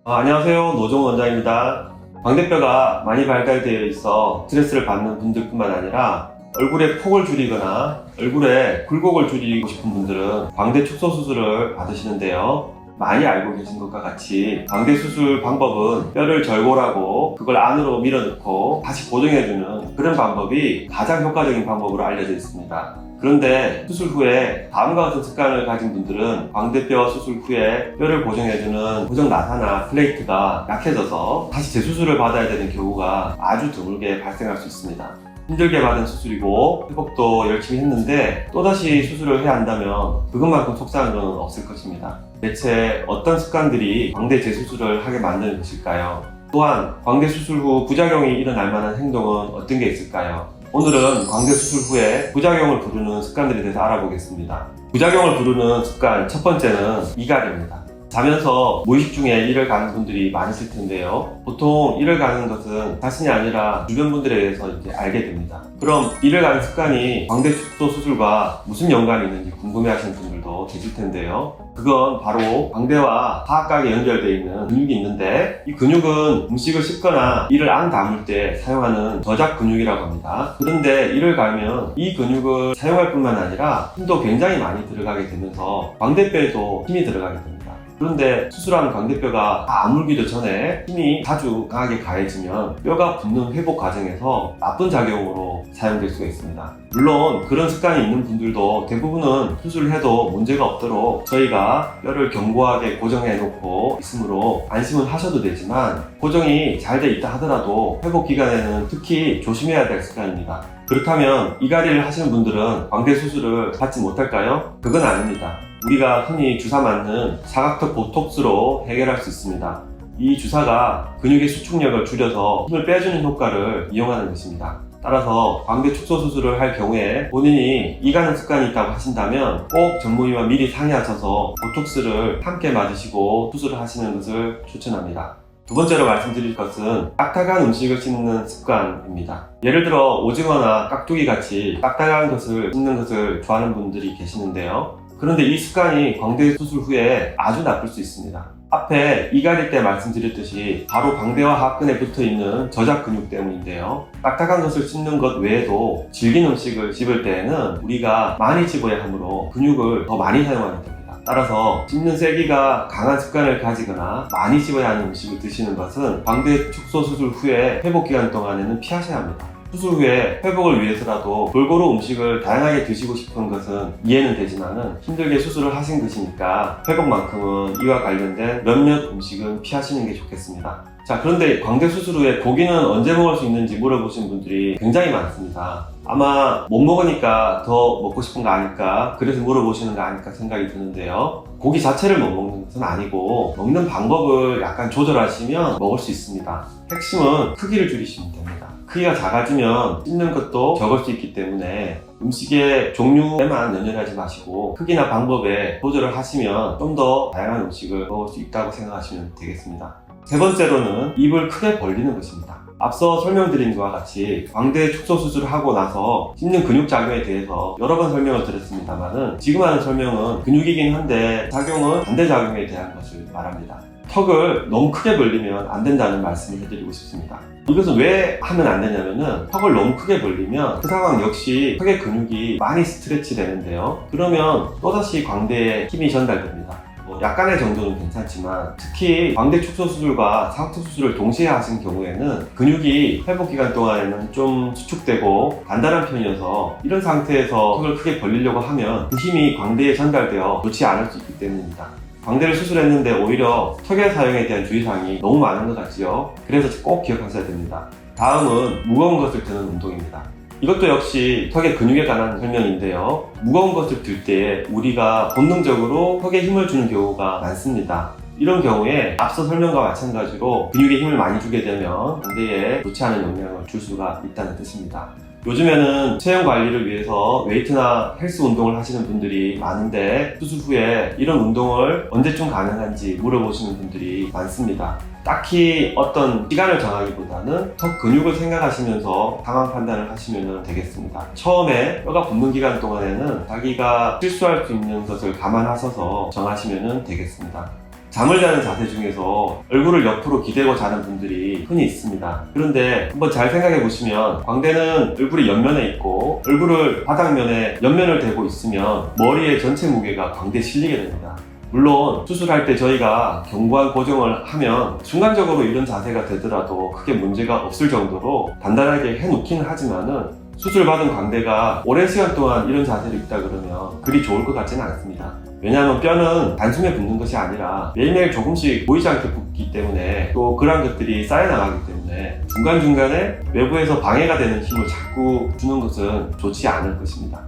안녕하세요. 노종원 원장입니다. 광대뼈가 많이 발달되어 있어 스트레스를 받는 분들뿐만 아니라 얼굴에 폭을 줄이거나 얼굴에 굴곡을 줄이고 싶은 분들은 광대 축소 수술을 받으시는데요. 많이 알고 계신 것과 같이 광대 수술 방법은 뼈를 절골하고 그걸 안으로 밀어넣고 다시 고정해주는 그런 방법이 가장 효과적인 방법으로 알려져 있습니다. 그런데 수술 후에 다음과 같은 습관을 가진 분들은 광대뼈 수술 후에 뼈를 고정해주는 고정 나사나 플레이트가 약해져서 다시 재수술을 받아야 되는 경우가 아주 드물게 발생할 수 있습니다. 힘들게 받은 수술이고 회복도 열심히 했는데 또다시 수술을 해야 한다면 그것만큼 속상한 건 없을 것입니다. 대체 어떤 습관들이 광대 재수술을 하게 만드는 것일까요? 또한 광대 수술 후 부작용이 일어날 만한 행동은 어떤 게 있을까요? 오늘은 광대 수술 후에 부작용을 부르는 습관들에 대해서 알아보겠습니다. 부작용을 부르는 습관 첫 번째는 이갈입니다. 자면서 무의식 중에 이를 가는 분들이 많으실 텐데요. 보통 이를 가는 것은 자신이 아니라 주변 분들에 의해서 알게 됩니다. 그럼 이를 가는 습관이 광대 축소 수술과 무슨 연관이 있는지 궁금해하시는 분들도 계실 텐데요. 그건 바로 광대와 사각각에 연결되어 있는 근육이 있는데 이 근육은 음식을 씹거나 이를 안 다물 때 사용하는 저작 근육이라고 합니다. 그런데 이를 갈면 이 근육을 사용할 뿐만 아니라 힘도 굉장히 많이 들어가게 되면서 광대뼈에도 힘이 들어가게 됩니다. 그런데 수술한 광대뼈가 다 아물기도 전에 힘이 아주 강하게 가해지면 뼈가 붙는 회복 과정에서 나쁜 작용으로 사용될 수가 있습니다. 물론 그런 습관이 있는 분들도 대부분은 수술을 해도 문제가 없도록 저희가 뼈를 견고하게 고정해 놓고 있으므로 안심은 하셔도 되지만 고정이 잘 돼 있다 하더라도 회복 기간에는 특히 조심해야 될 습관입니다. 그렇다면 이갈이를 하시는 분들은 광대 수술을 받지 못할까요? 그건 아닙니다. 우리가 흔히 주사 맞는 사각턱 보톡스로 해결할 수 있습니다. 이 주사가 근육의 수축력을 줄여서 힘을 빼주는 효과를 이용하는 것입니다. 따라서 광대 축소 수술을 할 경우에 본인이 이가는 습관이 있다고 하신다면 꼭 전문의와 미리 상의하셔서 보톡스를 함께 맞으시고 수술을 하시는 것을 추천합니다. 두 번째로 말씀드릴 것은 딱딱한 음식을 씹는 습관입니다. 예를 들어 오징어나 깍두기 같이 딱딱한 것을 씹는 것을 좋아하는 분들이 계시는데요. 그런데 이 습관이 광대 수술 후에 아주 나쁠 수 있습니다. 앞에 이갈일 때 말씀드렸듯이 바로 광대와 하악근에 붙어있는 저작 근육 때문인데요. 딱딱한 것을 씹는 것 외에도 질긴 음식을 씹을 때에는 우리가 많이 씹어야 하므로 근육을 더 많이 사용하게 됩니다. 따라서 씹는 세기가 강한 습관을 가지거나 많이 씹어야 하는 음식을 드시는 것은 광대 축소 수술 후에 회복 기간 동안에는 피하셔야 합니다. 수술 후에 회복을 위해서라도 골고루 음식을 다양하게 드시고 싶은 것은 이해는 되지만은 힘들게 수술을 하신 것이니까 회복만큼은 이와 관련된 몇몇 음식은 피하시는 게 좋겠습니다. 자, 그런데 광대 수술 후에 고기는 언제 먹을 수 있는지 물어보시는 분들이 굉장히 많습니다. 아마 못 먹으니까 더 먹고 싶은 거 아닐까, 그래서 물어보시는 거 아닐까 생각이 드는데요. 고기 자체를 못 먹는 것은 아니고 먹는 방법을 약간 조절하시면 먹을 수 있습니다. 핵심은 크기를 줄이시면 됩니다. 크기가 작아지면 씹는 것도 적을 수 있기 때문에 음식의 종류에만 연연하지 마시고 크기나 방법에 조절을 하시면 좀 더 다양한 음식을 먹을 수 있다고 생각하시면 되겠습니다. 세 번째로는 입을 크게 벌리는 것입니다. 앞서 설명드린 것과 같이 광대 축소 수술을 하고 나서 씹는 근육 작용에 대해서 여러 번 설명을 드렸습니다만은 지금 하는 설명은 근육이긴 한데 작용은 반대작용에 대한 것을 말합니다. 턱을 너무 크게 벌리면 안 된다는 말씀을 해드리고 싶습니다. 이것은 왜 하면 안 되냐면은 턱을 너무 크게 벌리면 그 상황 역시 턱의 근육이 많이 스트레치 되는데요. 그러면 또다시 광대에 힘이 전달됩니다. 약간의 정도는 괜찮지만 특히 광대 축소 수술과 사각턱 수술을 동시에 하신 경우에는 근육이 회복 기간 동안에는 좀 수축되고 단단한 편이어서 이런 상태에서 턱을 크게 벌리려고 하면 그 힘이 광대에 전달되어 좋지 않을 수 있기 때문입니다. 광대를 수술했는데 오히려 턱의 사용에 대한 주의사항이 너무 많은 것 같지요. 그래서 꼭 기억하셔야 됩니다. 다음은 무거운 것을 드는 운동입니다. 이것도 역시 턱의 근육에 관한 설명인데요. 무거운 것을 들 때 우리가 본능적으로 턱에 힘을 주는 경우가 많습니다. 이런 경우에 앞서 설명과 마찬가지로 근육에 힘을 많이 주게 되면 광대에 좋지 않은 영향을 줄 수가 있다는 뜻입니다. 요즘에는 체형 관리를 위해서 웨이트나 헬스 운동을 하시는 분들이 많은데 수술 후에 이런 운동을 언제쯤 가능한지 물어보시는 분들이 많습니다. 딱히 어떤 시간을 정하기보다는 턱 근육을 생각하시면서 상황 판단을 하시면 되겠습니다. 처음에 뼈가 붙는 기간 동안에는 자기가 실수할 수 있는 것을 감안하셔서 정하시면 되겠습니다. 잠을 자는 자세 중에서 얼굴을 옆으로 기대고 자는 분들이 흔히 있습니다. 그런데 한번 잘 생각해 보시면 광대는 얼굴이 옆면에 있고 얼굴을 바닥면에 옆면을 대고 있으면 머리의 전체 무게가 광대에 실리게 됩니다. 물론 수술할 때 저희가 견고한 고정을 하면 순간적으로 이런 자세가 되더라도 크게 문제가 없을 정도로 단단하게 해놓기는 하지만은 수술 받은 광대가 오랜 시간 동안 이런 자세로 있다 그러면 그리 좋을 것 같지는 않습니다. 왜냐하면 뼈는 단숨에 붙는 것이 아니라 매일매일 조금씩 보이지 않게 붙기 때문에 또 그런 것들이 쌓여나가기 때문에 중간중간에 외부에서 방해가 되는 힘을 자꾸 주는 것은 좋지 않을 것입니다.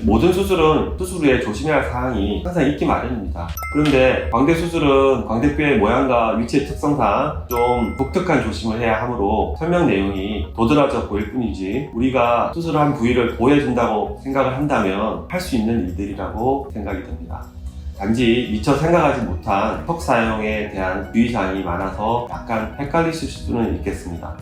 모든 수술은 수술 후에 조심해야 할 사항이 항상 있기 마련입니다. 그런데 광대 수술은 광대뼈의 모양과 위치의 특성상 좀 독특한 조심을 해야 하므로 설명 내용이 도드라져 보일 뿐이지 우리가 수술한 부위를 보호해준다고 생각을 한다면 할 수 있는 일들이라고 생각이 듭니다. 단지 미처 생각하지 못한 턱 사용에 대한 주의사항이 많아서 약간 헷갈리실 수는 있겠습니다.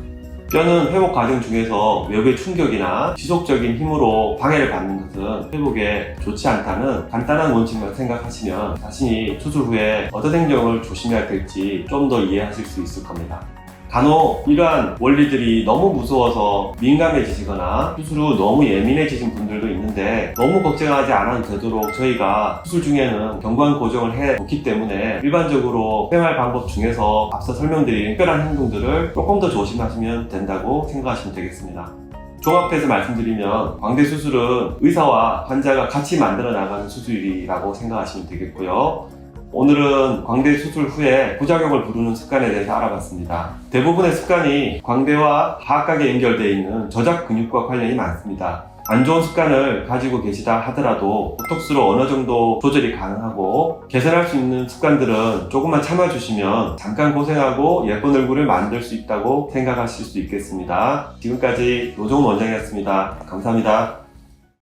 뼈는 회복 과정 중에서 외부의 충격이나 지속적인 힘으로 방해를 받는 것은 회복에 좋지 않다는 간단한 원칙만 생각하시면 자신이 수술 후에 어떤 행동을 조심해야 될지 좀 더 이해하실 수 있을 겁니다. 간혹 이러한 원리들이 너무 무서워서 민감해지시거나 수술 후 너무 예민해지신 분들도 있는데 너무 걱정하지 않아도 되도록 저희가 수술 중에는 견고한 고정을 해놓기 때문에 일반적으로 생활 방법 중에서 앞서 설명드린 특별한 행동들을 조금 더 조심하시면 된다고 생각하시면 되겠습니다. 종합해서 말씀드리면 광대 수술은 의사와 환자가 같이 만들어 나가는 수술이라고 생각하시면 되겠고요. 오늘은 광대 수술 후에 부작용을 부르는 습관에 대해서 알아봤습니다. 대부분의 습관이 광대와 하악각에 연결되어 있는 저작 근육과 관련이 많습니다. 안 좋은 습관을 가지고 계시다 하더라도 보톡스로 어느 정도 조절이 가능하고 개선할 수 있는 습관들은 조금만 참아주시면 잠깐 고생하고 예쁜 얼굴을 만들 수 있다고 생각하실 수 있겠습니다. 지금까지 노종훈 원장이었습니다. 감사합니다.